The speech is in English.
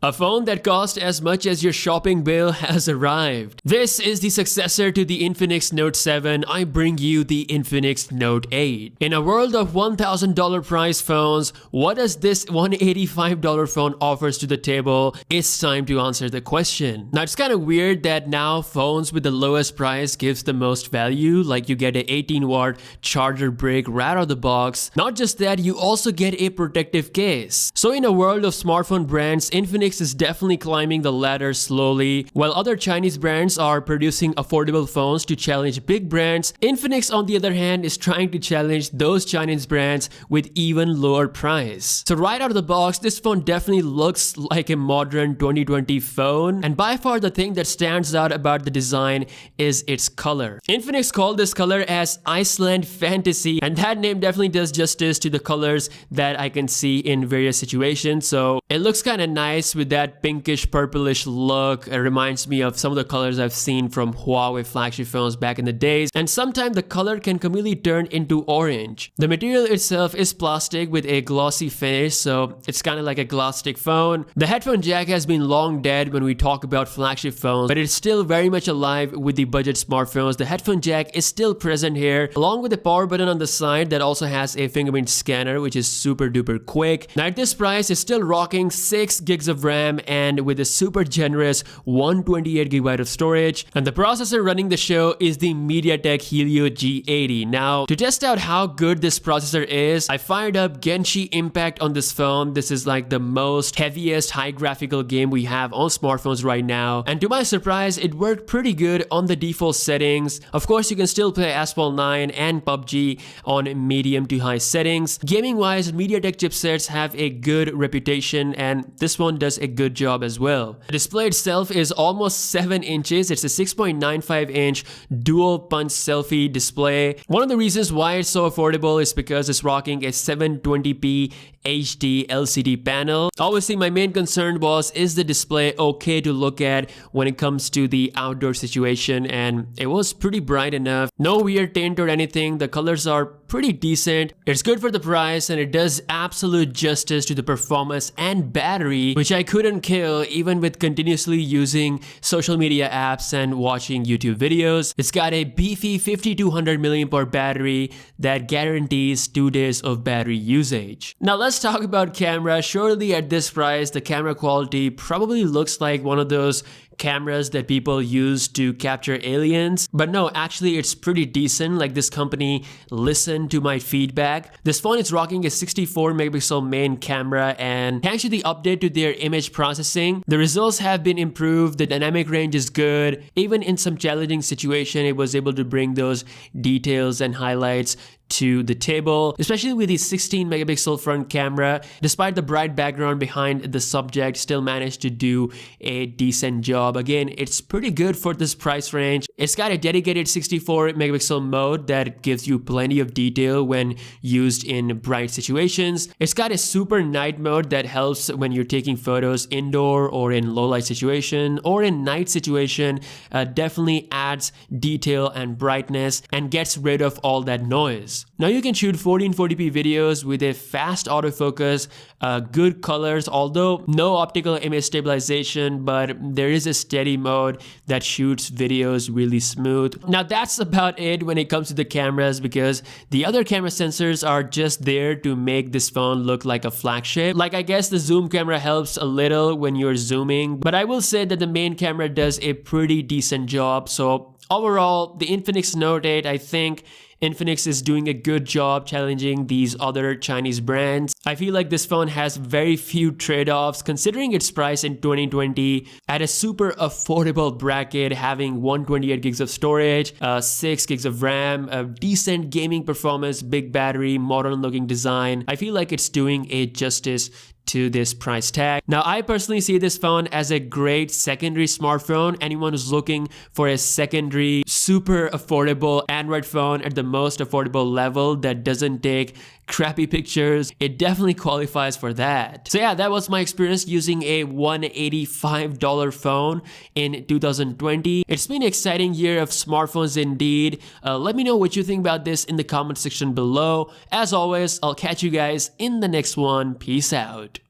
A phone that cost as much as your shopping bill has arrived. This is the successor to the Infinix Note 7. I bring you the Infinix Note 8. In a world of $1,000 price phones, what does this $185 phone offers to the table? It's time to answer the question. Now it's kind of weird that now phones with the lowest price gives the most value, like you get a 18-watt charger brick right out of the box. Not just that, you also get a protective case. So in a world of smartphone brands, Infinix is definitely climbing the ladder slowly. While other Chinese brands are producing affordable phones to challenge big brands, Infinix on the other hand is trying to challenge those Chinese brands with even lower price. So right out of the box, this phone definitely looks like a modern 2020 phone, and by far the thing that stands out about the design is its color. Infinix called this color as Iceland Fantasy, and that name definitely does justice to the colors that I can see in various situations. So it looks kind of nice with that pinkish purplish look. It reminds me of some of the colors I've seen from Huawei flagship phones back in the days, and sometimes the color can completely turn into orange. The material itself is plastic with a glossy finish, so it's kind of like a glass stick phone. The headphone jack has been long dead when we talk about flagship phones, but it's still very much alive with the budget smartphones. The headphone jack is still present here, along with the power button on the side that also has a fingerprint scanner, which is super duper quick. Now at this price, it's still rocking 6 gigs of RAM and with a super generous 128GB of storage, and the processor running the show is the MediaTek Helio G80. Now to test out how good this processor is, I fired up Genshin Impact on this phone. This is like the most heaviest high graphical game we have on smartphones right now, and to my surprise it worked pretty good on the default settings. Of course you can still play Asphalt 9 and PUBG on medium to high settings. Gaming wise, MediaTek chipsets have a good reputation, and this one does a good job as well. The display itself is almost 7 inches. It's a 6.95-inch dual punch selfie display. One of the reasons why it's so affordable is because it's rocking a 720p HD LCD panel. Obviously my main concern was, is the display okay to look at when it comes to the outdoor situation, and it was pretty bright enough. No weird tint or anything. The colors are pretty decent. It's good for the price, and it does absolute justice to the performance and battery, which I couldn't kill even with continuously using social media apps and watching YouTube videos. It's got a beefy 5200 mAh battery that guarantees 2 days of battery usage. Now let's talk about camera. Surely at this price, the camera quality probably looks like one of those cameras that people use to capture aliens, but no, actually it's pretty decent. Like, this company listened to my feedback. This phone is rocking a 64 megapixel main camera, and thanks to the update to their image processing, the results have been improved. The dynamic range is good. Even in some challenging situation, it was able to bring those details and highlights to the table, especially with the 16 megapixel front camera. Despite the bright background behind the subject, still managed to do a decent job. Again, it's pretty good for this price range. It's got a dedicated 64 megapixel mode that gives you plenty of detail when used in bright situations. It's got a super night mode that helps when you're taking photos indoor or in low light situation or in night situation. Definitely adds detail and brightness and gets rid of all that noise. Now you can shoot 1440p videos with a fast autofocus, good colors, although no optical image stabilization, but there is a steady mode that shoots videos really smooth. Now that's about it when it comes to the cameras, because the other camera sensors are just there to make this phone look like a flagship. Like, I guess the zoom camera helps a little when you're zooming, but I will say that the main camera does a pretty decent job. So overall, the Infinix Note 8, I think Infinix is doing a good job challenging these other Chinese brands. I feel like this phone has very few trade-offs considering its price in 2020 at a super affordable bracket, having 128 gigs of storage, 6 gigs of RAM, a decent gaming performance, big battery, modern looking design. I feel like it's doing a justice to this price tag. Now I personally see this phone as a great secondary smartphone. Anyone who's looking for a secondary super affordable Android phone at the most affordable level that doesn't take crappy pictures, it definitely qualifies for that. So yeah, that was my experience using a $185 phone in 2020. It's been an exciting year of smartphones indeed. Let me know what you think about this in the comment section below. As always, I'll catch you guys in the next one. Peace out.